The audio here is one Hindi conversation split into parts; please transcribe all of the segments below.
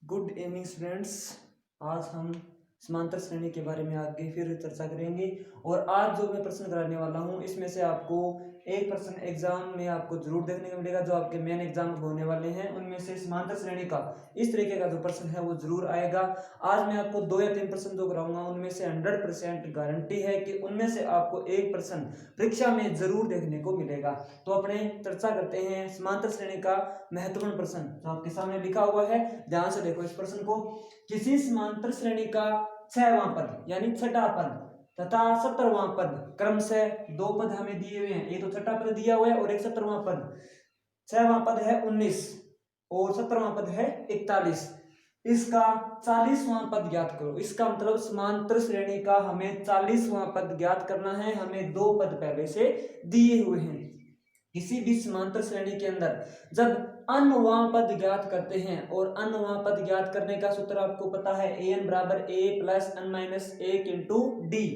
Good evening students. आज हम समांतर श्रेणी के बारे में आगे फिर चर्चा करेंगे। और आज जो मैं प्रश्न कराने वाला हूँ इसमें से आपको एक प्रश्न एग्जाम में आपको जरूर देखने को मिलेगा। जो आपके मेन एग्जाम होने वाले हैं उनमें से समांतर श्रेणी का इस तरीके का जो प्रश्न है वो जरूर आएगा। आज मैं आपको 2 या 3 प्रश्न जो कराऊंगा उनमें से 100% गारंटी है कि उनमें से आपको एक प्रश्न परीक्षा में जरूर देखने को मिलेगा। तो अपने चर्चा करते हैं समांतर श्रेणी का महत्वपूर्ण प्रश्न जो आपके सामने लिखा हुआ है। ध्यान से देखो इस प्रश्न को। किसी समांतर श्रेणी का 6वां पद यानी छठा पद तथा 70वां पद क्रम से 2 पद हमें दिए हुए हैं। ये तो छठा पद दिया हुआ है और एक 70वां पद। 6वां पद है 19 और 70वां पद है 41। इसका 40वां पद ज्ञात करो। इसका मतलब समांतर श्रेणी का हमें 40वां पद ज्ञात करना है। हमें 2 पद पहले से दिए हुए हैं। किसी भी समांतर श्रेणी के अंदर जब अनवां पद ज्ञात करते हैं और अनवां पद ज्ञात करने का सूत्र आपको पता है an बराबर a plus n minus 1 into D,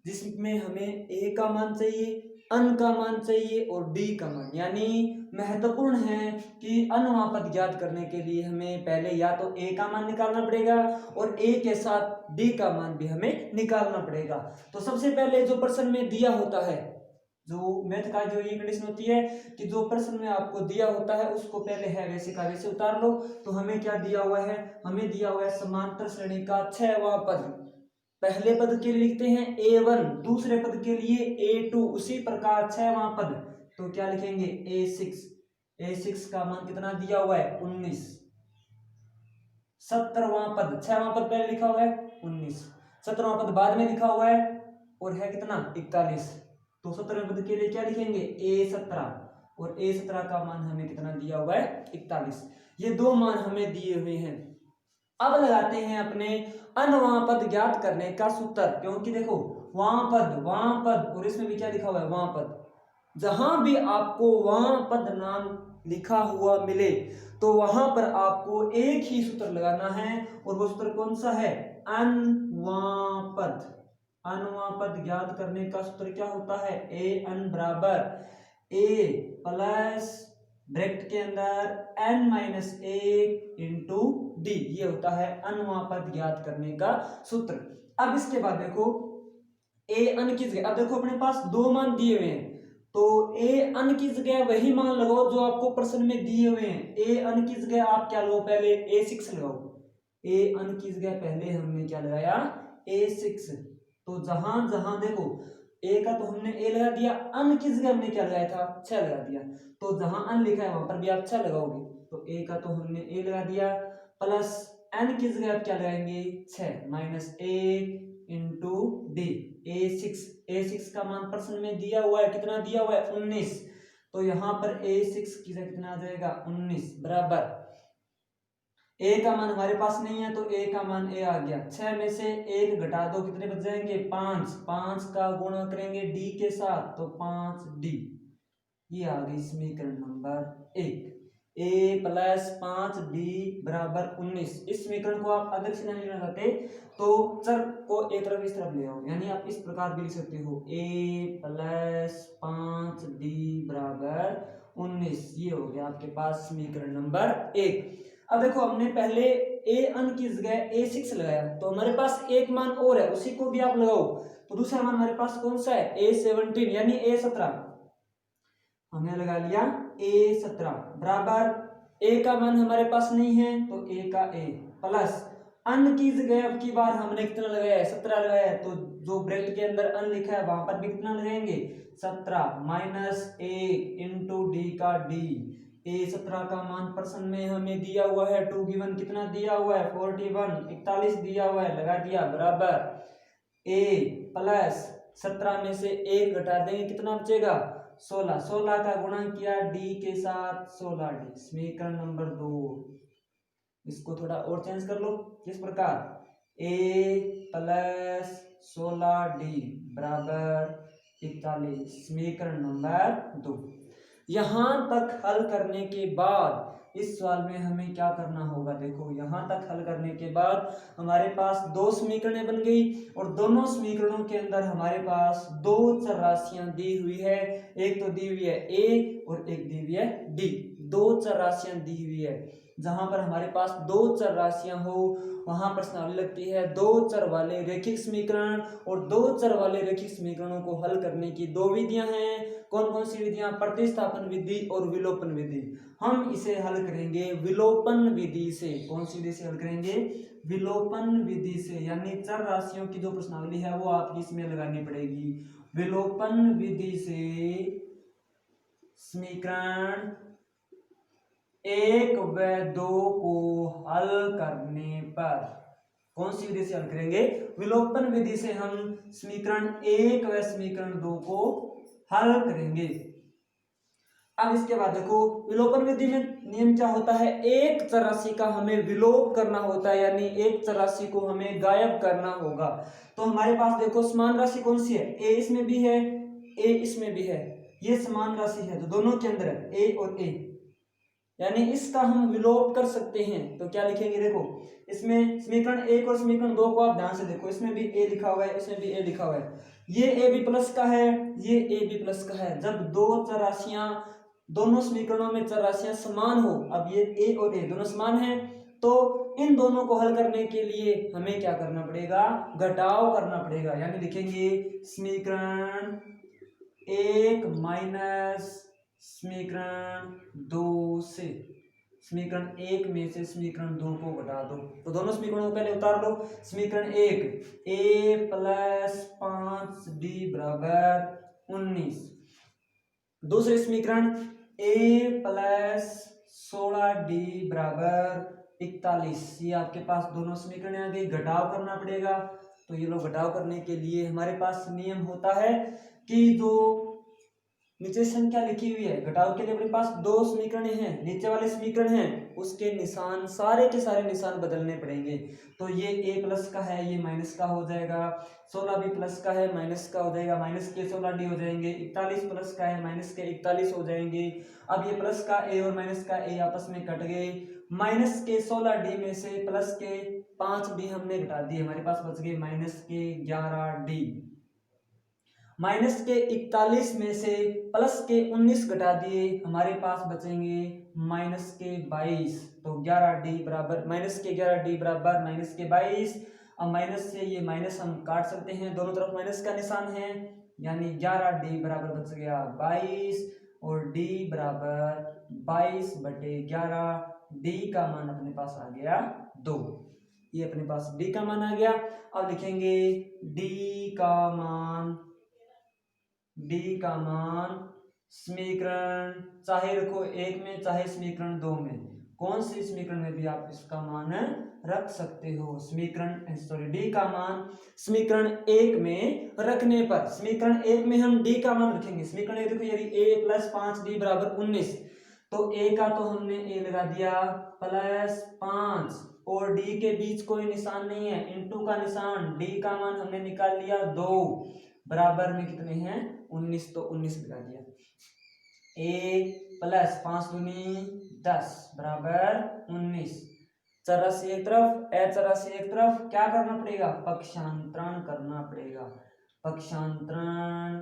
जिसमें हमें a का मान चाहिए, n का मान चाहिए और d का मान। यानी महत्वपूर्ण है कि अनवां पद ज्ञात करने के लिए हमें पहले या तो a का मान निकालना पड़ेगा और a के साथ d का मान भी हमें निकालना पड़ेगा। तो सबसे पहले जो प्रश्न में दिया होता है, जो मैथ का जो ये कंडीशन होती है कि जो प्रश्न में आपको दिया होता है उसको पहले है वैसे का वैसे उतार लो। तो हमें क्या दिया हुआ है? हमें दिया हुआ है समांतर श्रेणी का 6वां पद। पहले पद के लिए लिखते हैं a1, दूसरे पद के लिए a2, उसी प्रकार 6वां पद तो क्या लिखेंगे a6। a6 का मान कितना दिया हुआ है? 19। 70वां पद, 6वां पद पहले लिखा हुआ है 19, 70वां पद बाद में लिखा हुआ है और है कितना? 41। तो 70वें पद के लिए क्या लिखेंगे? a17 और a17 का मान हमें कितना दिया हुआ है? 41। ये 2 मान हमें दिए हुए हैं। अब लगाते हैं अपने अनवां पद ज्ञात करने का सूत्र। क्योंकि देखो वां पद और इसमें भी क्या लिखा हुआ है? वां पद। जहां भी आपको वां पद नाम लिखा हुआ मिले तो वहां पर आपको एक ही सूत्र लगाना है और वो सूत्र कौन सा है? अनवां पद। अनवां पद ज्ञात करने का सूत्र क्या होता है? ए अन बराबर ए प्लस ब्रैकेट के अंदर n माइनस 1 इंटू डी, ये होता है अनवां पद ज्ञात करने का सूत्र। अब इसके बाद देखो ए अन की जगह, अब देखो अपने पास 2 मान दिए हुए हैं तो ए अन की जगह वही मान लगाओ जो आपको प्रश्न में दिए हुए हैं। ए अन की जगह आप क्या लो? पहले a6 लगाओ। ए अन की जगह पहले हमने क्या लगाया? a6। तो जहां जहां देखो ए का तो हमने ए लगा दिया, अन की जगह हमने क्या लगाया था? 6 लगा दिया। तो जहां अन लिखा है वहां पर भी आप 6 लगाओगे। तो ए का तो हमने ए लगा दिया प्लस एन की जगह आप क्या लगाएंगे? 6 minus 1 into D a6। a6 का मान प्रश्न में दिया हुआ है, कितना दिया हुआ है? 19। तो यहां पर a6 की जगह कितना आ जाएगा? 19 बराबर ए का मान हमारे पास नहीं है तो ए का मान ए आ गया। 6 में से 1 घटा दो, कितने बच जाएंगे? 5। 5 का गुणा करेंगे डी के साथ तो 5d। ये आ गई समीकरण नंबर 1। ए प्लस 5d बराबर 19। इस समीकरण को आप अगर से नहीं लेना चाहते तो चर को एक तरफ इस तरफ ले आओ। यानी आप इस प्रकार भी लिख सकते हो ए प्लस 5d बराबर 19। ये हो गया आपके पास समीकरण नंबर 1। अब देखो हमने पहले ए अन की जगह a6 लगाया तो हमारे पास एक मान और है, उसी को भी आप लगाओ। तो दूसरा मान हमारे पास कौन सा है? a17 यानी a17 हमने लगा लिया। a17 बराबर ए का मान हमारे पास नहीं है तो ए का ए प्लस अन की जगह अब की बार हमने कितना लगाया है? 17 लगाया है। तो जो ब्रैकेट के अंदर अन लिखा है वहां पर भी कितना लगाएंगे? 17 माइनस 1 इंटू डी का डी। a17 का मान प्रश्न में हमें दिया हुआ है 2 गिवन, कितना दिया हुआ है? 41। 41 दिया हुआ है, लगा दिया बराबर a प्लस 17 में से 1 घटा देंगे, कितना बचेगा? 16। 16 का गुणा किया डी के साथ 16d। समीकरण नंबर 2। इसको थोड़ा और चेंज कर लो किस प्रकार? a प्लस 16d बराबर 41। समीकरण नंबर 2। यहां तक हल करने के बाद इस सवाल में हमें क्या करना होगा? देखो यहां तक हल करने के बाद हमारे पास 2 समीकरणें बन गई और दोनों समीकरणों के अंदर हमारे पास 2 चर राशियां दी हुई है। एक तो दी हुई है a और एक दी हुई है d। दो चर राशियां दी हुई है। जहां पर हमारे पास दो चर राशियां हो वहां प्रश्नावली लगती है दो चर वाले रैखिक समीकरण, और दो चर वाले रैखिक समीकरणों को हल करने की दो विधियां हैं। कौन कौन सी विधियां? प्रतिस्थापन विधि और विलोपन विधि। हम इसे हल करेंगे विलोपन विधि से। कौन सी विधि से हल करेंगे? विलोपन विधि से। यानी चर राशियों की जो प्रश्नावली है वो आपकी इसमें लगानी पड़ेगी। विलोपन विधि से समीकरण 1 व 2 को हल करने पर, कौन सी विधि से हल करेंगे? विलोपन विधि से हम समीकरण 1 व समीकरण 2 को हल करेंगे। अब इसके बाद देखो विलोपन विधि में नियम क्या होता है? एक चर राशि का हमें विलोप करना होता है, यानी एक चर राशि को हमें गायब करना होगा। तो हमारे पास देखो समान राशि कौन सी है? ए इसमें भी है, ए इसमें भी है, ये समान राशि है तो दोनों के अंदर है ए और ए, यानी इसका हम विलोप कर सकते हैं। तो क्या लिखेंगे? देखो इसमें समीकरण 1 और समीकरण 2 को आप ध्यान से देखो, इसमें भी ए लिखा हुआ है, इसमें भी ए लिखा हुआ है, ये ए बी प्लस का है, ये ए बी प्लस का है। जब दो चर राशियां, दोनों समीकरणों में चर राशियां समान हो, अब ये ए और ए दोनों समान हैं, तो इन दोनों को हल करने के लिए हमें क्या करना पड़ेगा? घटाव करना पड़ेगा। यानी लिखेंगे समीकरण 1 माइनस समीकरण 2 से, समीकरण 1 में से समीकरण 2 को घटा दो। तो दोनों समीकरणों को पहले उतार लो। समीकरण 1 a प्लस 5d बराबर 19, दूसरे समीकरण a प्लस 16d बराबर 41। ये आपके पास दोनों समीकरण आ गए, घटाव करना पड़ेगा। तो ये लोग घटाव करने के लिए हमारे पास नियम होता है कि जो नीचे संख्या लिखी हुई है, घटाव के लिए अपने पास दो समीकरण हैं, नीचे वाले समीकरण हैं, उसके निशान सारे के सारे निशान बदलने पड़ेंगे। तो ये a प्लस का है, ये माइनस का हो जाएगा, 16b प्लस का है, माइनस का हो जाएगा, माइनस के 16d हो जाएंगे, 41 प्लस का है, माइनस के 41 हो जाएंगे। अब ये प्लस का a और माइनस का a आपस में कट गए, माइनस के 16d में से प्लस के 5d हमने घटा दिए, हमारे पास बच गए माइनस के 11d। माइनस के 41 में से प्लस के 19 घटा दिए, हमारे पास बचेंगे माइनस के 22। तो 11d बराबर माइनस के 11d बराबर माइनस के 22। अब माइनस से ये माइनस हम काट सकते हैं, दोनों तरफ माइनस का निशान है, यानी 11d बराबर बच गया 22 और d बराबर 22/11। d का मान अपने पास आ गया 2। ये अपने पास d का मान आ गया। अब लिखेंगे d का मान, d का मान समीकरण चाहे रखो 1 में चाहे समीकरण 2 में, कौन से समीकरण में भी आप इसका मान रख सकते हो। समीकरण सॉरी d का मान समीकरण 1 में रखने पर, समीकरण 1 में हम d का मान रखेंगे। समीकरण 1 देखो यदि a प्लस 5d बराबर 19, तो a का तो हमने a लगा दिया प्लस 5 और d के बीच कोई निशान नहीं है, इनटू का निशान, d का मान हमने निकाल लिया 2, बराबर में कितने हैं 19, तो 19 लगा दिया। a प्लस 5 दूनी 10 बराबर 19। चर राशि एक तरफ, चर राशि एक तरफ, क्या करना पड़ेगा? पक्षांतरण करना पड़ेगा। पक्षांतरण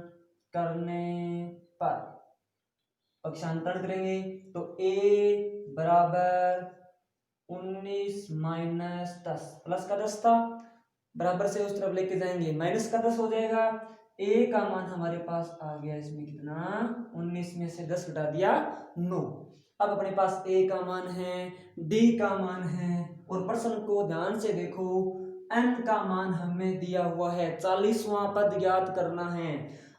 करने पर, पक्षांतरण करेंगे तो a बराबर 19 माइनस 10, प्लस का 10 था, बराबर से उस तरफ लेके जाएंगे, माइनस का 10 हो जाएगा। a का मान हमारे पास आ गया इसमें कितना? 19 में से 10 घटा दिया 9। अब अपने पास a का मान है, d का मान है, और प्रश्न को ध्यान से देखो, n का मान हमें दिया हुआ है, 40वां पद ज्ञात करना है।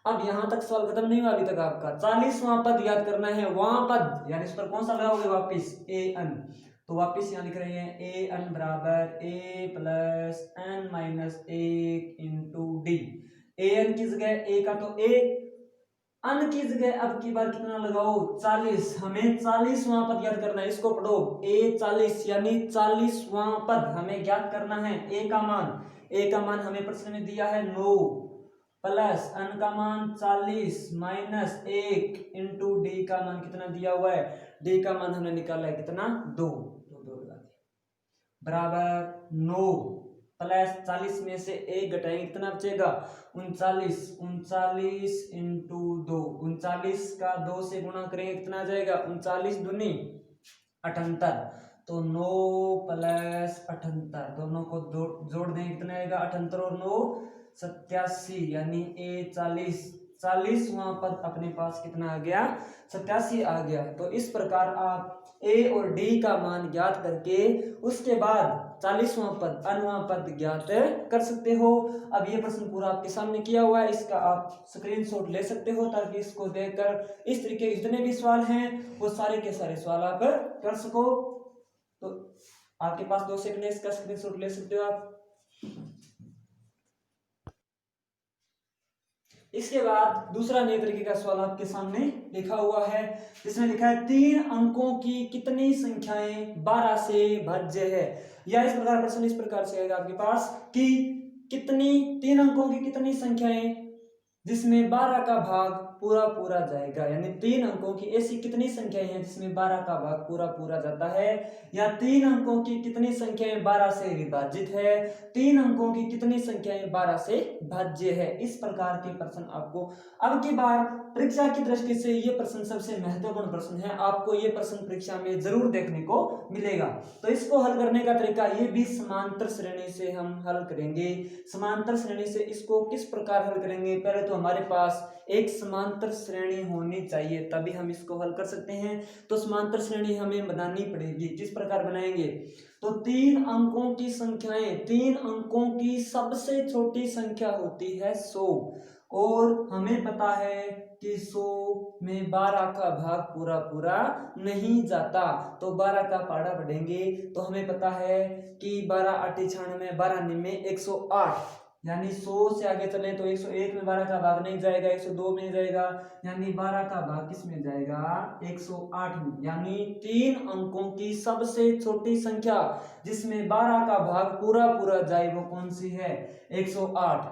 अब यहां तक सवाल खत्म नहीं हुआ अभी तक आपका, 40वां पद ज्ञात करना है, वहां पद यानी इस पर कौन सा लगाओगे वापिस? an। तो वापिस यहाँ लिख रहे हैं an बराबर a plus n minus 1 into D. an की जगह a का तो a, n की जगह अब की बार कितना लगाओ? 40। हमें 40वां पद ज्ञात करना है, इसको पढ़ो a 40 यानी 40वां पद हमें ज्ञात करना है। a का मान हमें प्रश्न में दिया है 9 प्लस n का मान 40 माइनस 1 इंटू डी का मान कितना दिया हुआ है? डी का मान हमने निकाला है कितना? 2 लगा दिया, बराबर 9 प्लस 40 में से 1 घटाएंगे कितना बचेगा 39, 39 इंटू 2, 39 का 2 से गुणा करेंगे कितना आ जाएगा 39 दूनी 78, तो 9 प्लस 78 दोनों को जोड़ देंगे कितना आएगा 78 और 9 87, यानी ए 40वां पद अपने पास कितना आ गया 87 आ गया। तो इस प्रकार आप ए और डी का मान ज्ञात करके उसके बाद 40वां पद अन्वां पद ज्ञात कर सकते हो। अब ये प्रश्न पूरा आपके सामने किया हुआ है, इसका आप स्क्रीनशॉट ले सकते हो ताकि इसको देखकर इस तरीके के जितने भी सवाल हैं वो सारे के सारे सवाल आप कर सको। तो आपके पास 2 सेकंड है, इसका स्क्रीनशॉट ले सकते हो आप। इसके बाद दूसरा नए तरीके का सवाल आपके सामने लिखा हुआ है, जिसमें लिखा है 3 अंकों की कितनी संख्याएं 12 से भाज्य है। या इस प्रकार प्रश्न इस प्रकार से आएगा आपके पास कि कितनी 3 अंकों की कितनी संख्याएं जिसमें 12 का भाग पूरा पूरा जाएगा, यानी 3 अंकों की ऐसी कितनी संख्याएं हैं जिसमें 12 का भाग पूरा पूरा जाता है, या 3 अंकों की कितनी संख्याएं 12 से विभाजित है, 3 अंकों की कितनी संख्याएं 12 से भाज्य है। इस प्रकार के प्रश्न आपको अब की बार परीक्षा की दृष्टि से ये प्रश्न सबसे महत्वपूर्ण प्रश्न है, आपको ये प्रश्न परीक्षा में जरूर देखने को मिलेगा। तो इसको हल करने का तरीका ये भी समांतर श्रेणी से हम हल करेंगे। समांतर श्रेणी से इसको किस प्रकार हल करेंगे, पहले तो हमारे पास एक समांतर श्रेणी होनी चाहिए तभी हम इसको हल कर सकते हैं। तो समांतर श्रेणी हमें बनानी पड़ेगी, किस प्रकार बनाएंगे, तो 3 अंकों की संख्याएं, 3 अंकों की सबसे छोटी संख्या होती है 100 और हमें पता है कि 100 में 12 का भाग पूरा पूरा नहीं जाता, तो 12 का पाड़ा पढ़ेंगे तो हमें पता है कि 12 8 96, 12 निन्ने 108, यानी 100 से आगे चलें तो 101 में 12 का भाग नहीं जाएगा, 102 में जाएगा, यानी 12 का भाग किस में जाएगा 108 में। यानी 3 अंकों की सबसे छोटी संख्या जिसमें 12 का भाग पूरा पूरा जाए वो कौन सी है 108।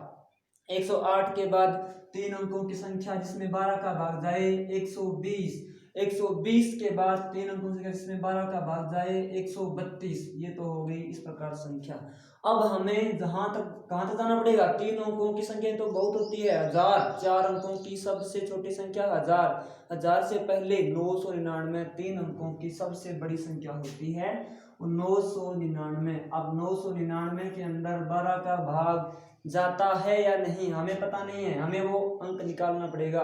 108 के बाद 3 अंकों की संख्या जिसमें 12 का भाग जाए 120, 120 के बाद 3 अंकों की जिसमें 12 का भाग जाए 132। ये तो हो गई इस प्रकार संख्या। अब हमें जहां तक कहां तक जाना पड़ेगा, 3 अंकों की संख्या तो बहुत होती है 1000, 4 अंकों की सबसे छोटी संख्या 1000, 1000 से पहले 999, 3 अंकों की सबसे बड़ी संख्या होती है 999। अब 999 के अंदर 12 का भाग जाता है या नहीं हमें पता नहीं है, हमें वो अंक निकालना पड़ेगा,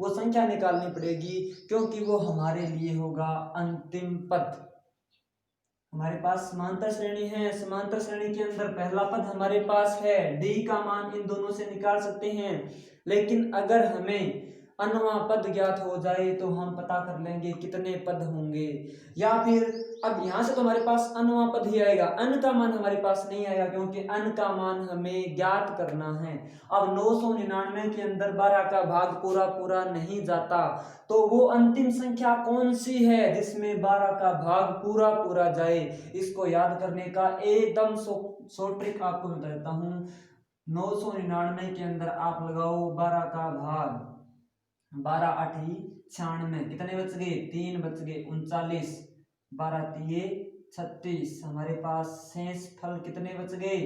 वो संख्या निकालनी पड़ेगी, क्योंकि वो हमारे लिए होगा अंतिम पद। हमारे पास समांतर श्रेणी है, समांतर श्रेणी के अंदर पहला पद हमारे पास है, डी का मान इन दोनों से निकाल सकते हैं, लेकिन अगर हमें अन्वां पद ज्ञात हो जाए तो हम पता कर लेंगे कितने पद होंगे, या फिर अब यहां से तो हमारे पास अन्वां पद ही आएगा, अन का मान हमारे पास नहीं आएगा क्योंकि अन का मान हमें ज्ञात करना है। अब 999 के अंदर 12 का भाग पूरा पूरा नहीं जाता, तो वो अंतिम संख्या कौन सी है जिसमें 12 का भाग पूरा पूरा जाए, इसको याद करने का एकदम सो ट्रिक आपको बता देता हूं। 999 के अंदर आप लगाओ 12 का भाग, 12 8 96, कितने बच गए 3 बच गए 39, 12 3 36, हमारे पास शेष फल कितने बच गए,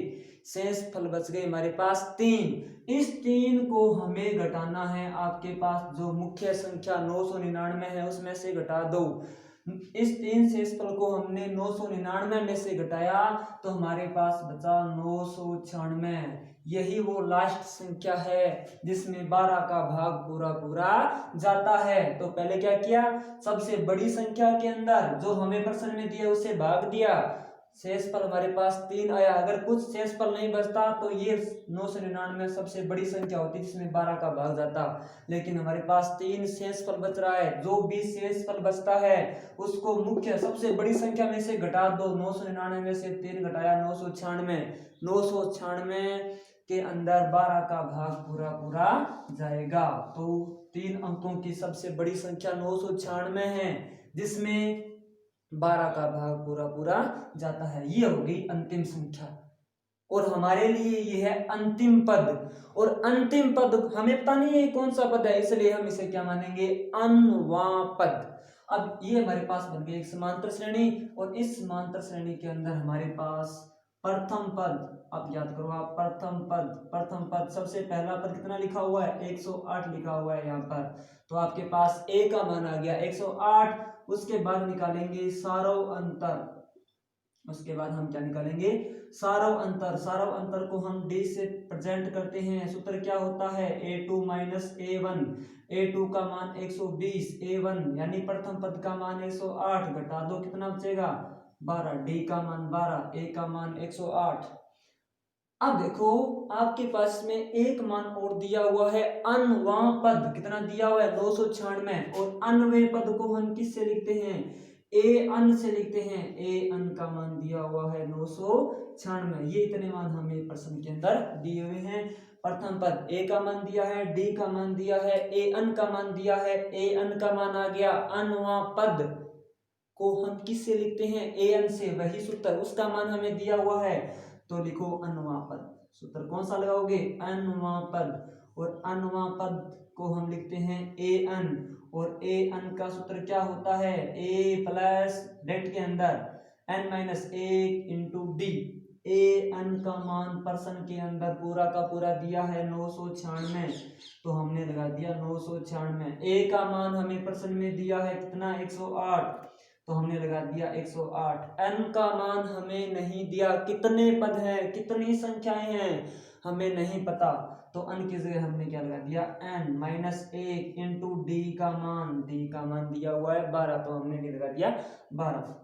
शेष फल बच गए हमारे पास 3। इस 3 को हमें घटाना है, आपके पास जो मुख्य संख्या 999 है उसमें से घटा दो। इस 3 शेष फल को हमने 999 में से घटाया तो हमारे पास बचा 996, यही वो लास्ट संख्या है जिसमें 12 का भाग पूरा पूरा जाता है। तो पहले क्या किया, सबसे बड़ी संख्या के अंदर जो हमें प्रश्न में दिया उसे भाग दिया, शेषफल हमारे पास 3 आया। अगर कुछ शेषफल नहीं बचता तो ये 999 सबसे बड़ी संख्या होती जिसमें 12 का भाग जाता, लेकिन हमारे पास 3 शेषफल बच रहा है। जो भी शेषफल बचता है उसको मुख्य सबसे बड़ी संख्या में से घटा दो, 999 में से 3 घटाया 996, 996 के अंदर 12 का भाग पूरा पूरा जाएगा। तो 3 अंकों की सबसे बड़ी संख्या 996 है जिसमें 12 का भाग पूरा पूरा जाता है, ये होगी अंतिम संख्या और हमारे लिए ये है अंतिम पद। और अंतिम पद हमें पता नहीं है कौन सा पद है, इसलिए हम इसे क्या मानेंगे, अन्वां पद। अब ये हमारे पास बन गई एक समांतर श्रेणी और इस समांतर श्रेणी के अंदर हमारे पास प्रथम पद, अब याद करो आप, प्रथम पद सबसे पहला पद कितना लिखा हुआ है, 108 लिखा हुआ है यहाँ पर। तो आपके पास a का मान आ गया 108। उसके बाद निकालेंगे सारव अंतर, उसके बाद हम क्या निकालेंगे, सारव अंतर। सारव अंतर को हम d से प्रेजेंट करते हैं। सूत्र क्या होता है, a2 माइनस a1। a2 का मान 120, a1 यानी प्रथम पद का मान 108, घटा दो कितना बचेगा 12, d का मान 12, a का मान 108। अब देखो आपके पास में एक मान और दिया हुआ है, अनवा पद कितना दिया हुआ है 996, और अनवे पद को हम किससे लिखते हैं, ए अन से लिखते हैं। ए अन का मान दिया हुआ है 996। ये इतने मान हमें प्रश्न के अंदर दिए हुए हैं। प्रथम पद ए का मान दिया है, डी का मान दिया है, ए अन का मान दिया है। ए अन का मान आ गया, अनवा पद को हम किससे लिखते हैं, ए अन से, वही सूत्र, उसका मान हमें दिया हुआ है। तो लिखो अनवा पद, सूत्र कौन सा लगाओगे, अनवा पद। और अनवा पद को हम लिखते हैं ए अन, और ए अन का सूत्र क्या होता है, ए प्लस डेट के अंदर n माइनस 1 इंटू डी। ए अन का मान प्रश्न के अंदर पूरा का पूरा दिया है 996, तो हमने लगा दिया 996। ए का मान हमें प्रश्न में दिया है कितना 108, तो हमने लगा दिया 108। n का मान हमें नहीं दिया, कितने पद हैं, कितनी संख्याएं हैं हमें नहीं पता, तो n की जगह हमने क्या लगा दिया n माइनस 1 इंटू डी का मान, डी का मान दिया हुआ है 12, तो हमने भी लगा दिया 12।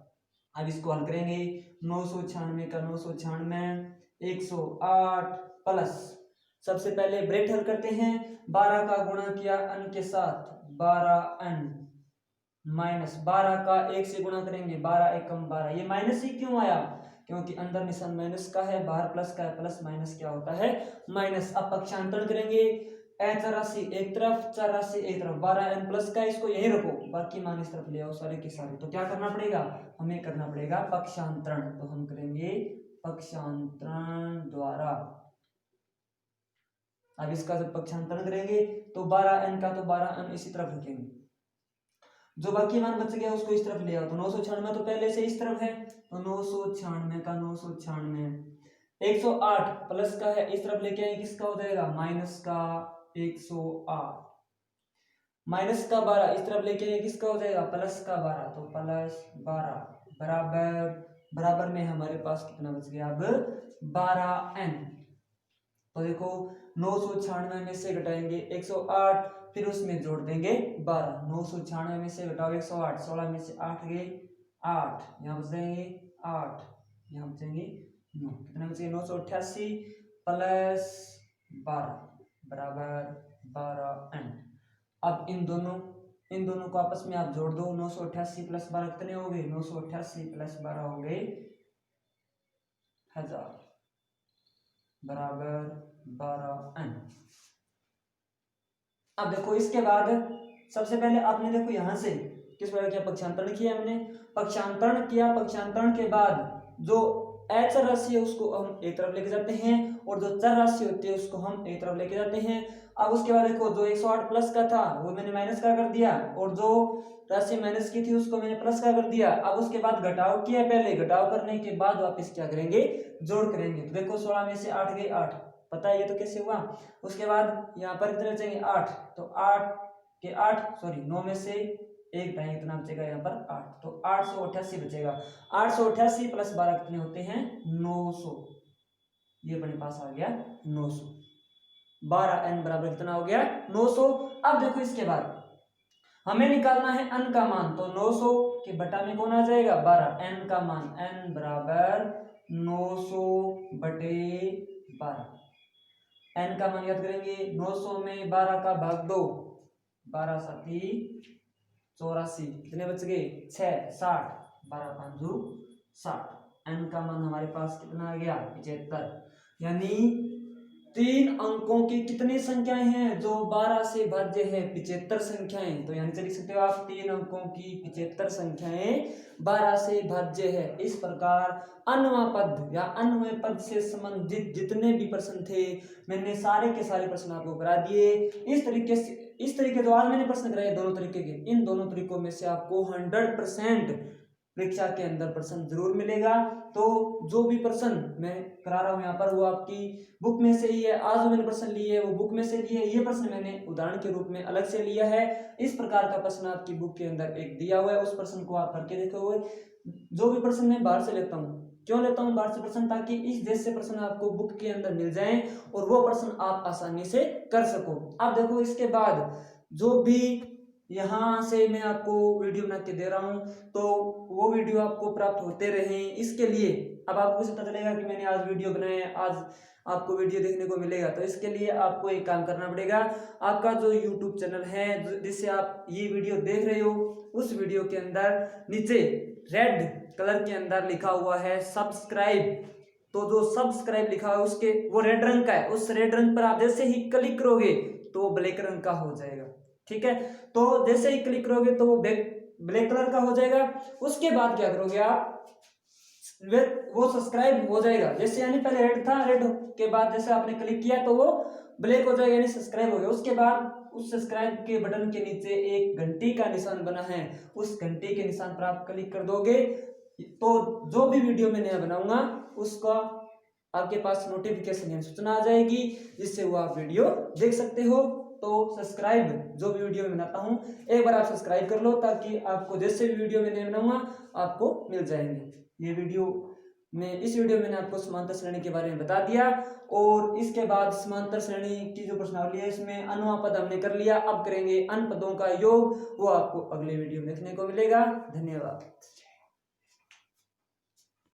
अब इसको हल करेंगे, 996 का 996 108 प्लस, सबसे पहले ब्रैकेट हल करते हैं, 12 का गुणा किया n के साथ 12n माइनस 12 का 1 से गुणा करेंगे 12 एकम 12। ये माइनस ही क्यों आया, क्योंकि अंदर निशान माइनस का है, बाहर प्लस का है, प्लस माइनस क्या होता है माइनस। अब पक्षांतरण करेंगे, चर राशि एक तरफ, चर राशि एक तरफ, 12n प्लस का, इसको यही रखो, बाकी मान इस तरफ ले आओ सारे के सारे। तो क्या करना पड़ेगा, हमें करना पड़ेगा पक्षांतरण, तो हम करेंगे पक्षांतरण द्वारा। अब इसका जब पक्षांतरण करेंगे तो 12n का तो 12n इसी तरफ रखेंगे, जो बाकी मान बच गया उसको इस तरफ ले आओ। तो 996 तो पहले से इस तरफ है, तो 996 का 996 108 प्लस का है, इस तरफ लेके आए, किसका हो जाएगा माइनस का 108, माइनस का 12 इस तरफ लेके आए, किसका हो जाएगा प्लस का 12, तो प्लस 12 बराबर, बराबर में हमारे पास कितना बच गया अब 12n। तो देखो 996 में से घटाएंगे 108, फिर उसमें जोड़ देंगे 12, 996 में से घटाओ 108, 16 में से 8 गए 8, यहाँ बच जाएंगे 8, यहाँ बचेंगे 9, कितना बचेंगे 988 प्लस 12 बराबर 12n। अब इन दोनों को आपस में आप जोड़ दो, 988 प्लस 12 कितने हो गए, 988 प्लस 12 हो गए 1000 बराबर 12n। अब देखो इसके बाद सबसे पहले आपने देखो यहां से किस प्रकार क्या पक्षांतरण किया, हमने पक्षांतरण किया, पक्षांतरण के बाद जो चर राशि है उसको हम एक तरफ लेके जाते हैं, और जो चर राशि होती है उसको हम एक तरफ लेके जाते हैं। अब उसके बाद देखो जो 108 प्लस का था वो मैंने माइनस का कर दिया, और जो राशि माइनस की थी उसको मैंने प्लस का कर दिया। अब उसके बाद घटाव किया, पहले घटाव करने के बाद वापस क्या करेंगे, जोड़ करेंगे। तो देखो 16 में से 8 गए 8, पता है ये तो कैसे हुआ। उसके बाद यहाँ पर कितने बचेंगे 8, तो 8 के 8 सॉरी 9 में से 1 घटाएंगे कितना बचेगा यहाँ पर 8, तो 888 बचेगा। 888 प्लस 12 कितने होते हैं 900, ये अपने पास आ गया 900। 12n बराबर कितना हो गया 900। अब देखो इसके बाद हमें निकालना है n का मान, तो 900 के बटा में कौन आ जाएगा 12, n का मान n बराबर 900 बटे 12। n का मान याद करेंगे, 900 में 12 का भाग 2, 12 साथी 84, कितने बच गए 6 60, 12 5 60। n का मान हमारे पास कितना आ गया 75, यानी 3 अंकों की कितनी संख्याएं हैं जो 12 से भाज्य है 75 संख्याएं। तो यानी लिख सकते हो आप 3 अंकों की 75 संख्याएं 12 से भाज्य है। इस प्रकार अन्वय पद या अन्वय पद से संबंधित जितने भी प्रश्न थे मैंने सारे के सारे प्रश्न आपको करा दिए। इस तरीके जो आज मैंने प्रश्न कराए दोनों तरीके के, इन दोनों तरीकों में से आपको 100% परीक्षा के अंदर प्रश्न जरूर मिलेगा। तो जो भी प्रश्न मैं करा रहा हूँ यहाँ पर वो आपकी बुक में से ही है। आज जो मैंने प्रश्न लिए है वो बुक में से लिए है, ये प्रश्न मैंने उदाहरण के रूप में अलग से लिया है। इस प्रकार का प्रश्न आपकी बुक के अंदर एक दिया हुआ है, उस प्रश्न को आप करके देखो हुए। जो भी प्रश्न मैं बाहर से लेता हूँ, क्यों लेता हूँ बाहर से प्रश्न, ताकि इस देश से प्रश्न आपको बुक के अंदर मिल जाएं और वो प्रश्न आप आसानी से कर सको। अब देखो इसके बाद जो भी यहाँ से मैं आपको वीडियो बना के दे रहा हूँ तो वो वीडियो आपको प्राप्त होते रहे। इसके लिए अब आपको पता चलेगा कि मैंने आज वीडियो बनाए, आज आपको वीडियो देखने को मिलेगा। तो इसके लिए आपको एक काम करना पड़ेगा, आपका जो YouTube चैनल है जिससे आप ये वीडियो देख रहे हो, उस वीडियो के अंदर नीचे रेड कलर के अंदर लिखा हुआ है सब्सक्राइब। तो जो सब्सक्राइब लिखा है उसके वो रेड रंग का है, उस रेड रंग पर आप जैसे ही क्लिक करोगे तो वो ब्लैक रंग का हो जाएगा। ठीक है, तो जैसे ही क्लिक करोगे तो वो ब्लैक कलर का हो जाएगा। उसके बाद क्या करोगे आप, वो सब्सक्राइब हो जाएगा। जैसे यानी पहले रेड था, रेड के बाद जैसे आपने क्लिक किया तो वो ब्लैक हो जाएगा, यानी सब्सक्राइब हो गया। उसके बाद उस सब्सक्राइब के बटन के नीचे एक घंटी का निशान बना है, उस घंटी के निशान पर आप क्लिक कर दोगे तो जो भी वीडियो मैं नया बनाऊंगा उसका आपके पास नोटिफिकेशन या सूचना आ जाएगी, जिससे वो आप वीडियो देख सकते हो। तो सब्सक्राइब जो भी वीडियो में बनाता हूँ एक बार आप सब्सक्राइब कर लो, ताकि आपको जैसे भी वीडियो मैं नया बनाऊंगा आपको मिल जाएंगे। ये वीडियो इस वीडियो में मैंने आपको समांतर श्रेणी के बारे में बता दिया, और इसके बाद समांतर श्रेणी की जो प्रश्नावली है इसमें अनुपद हमने कर लिया। अब करेंगे अन पदों का योग, वो आपको अगले वीडियो में देखने को मिलेगा। धन्यवाद।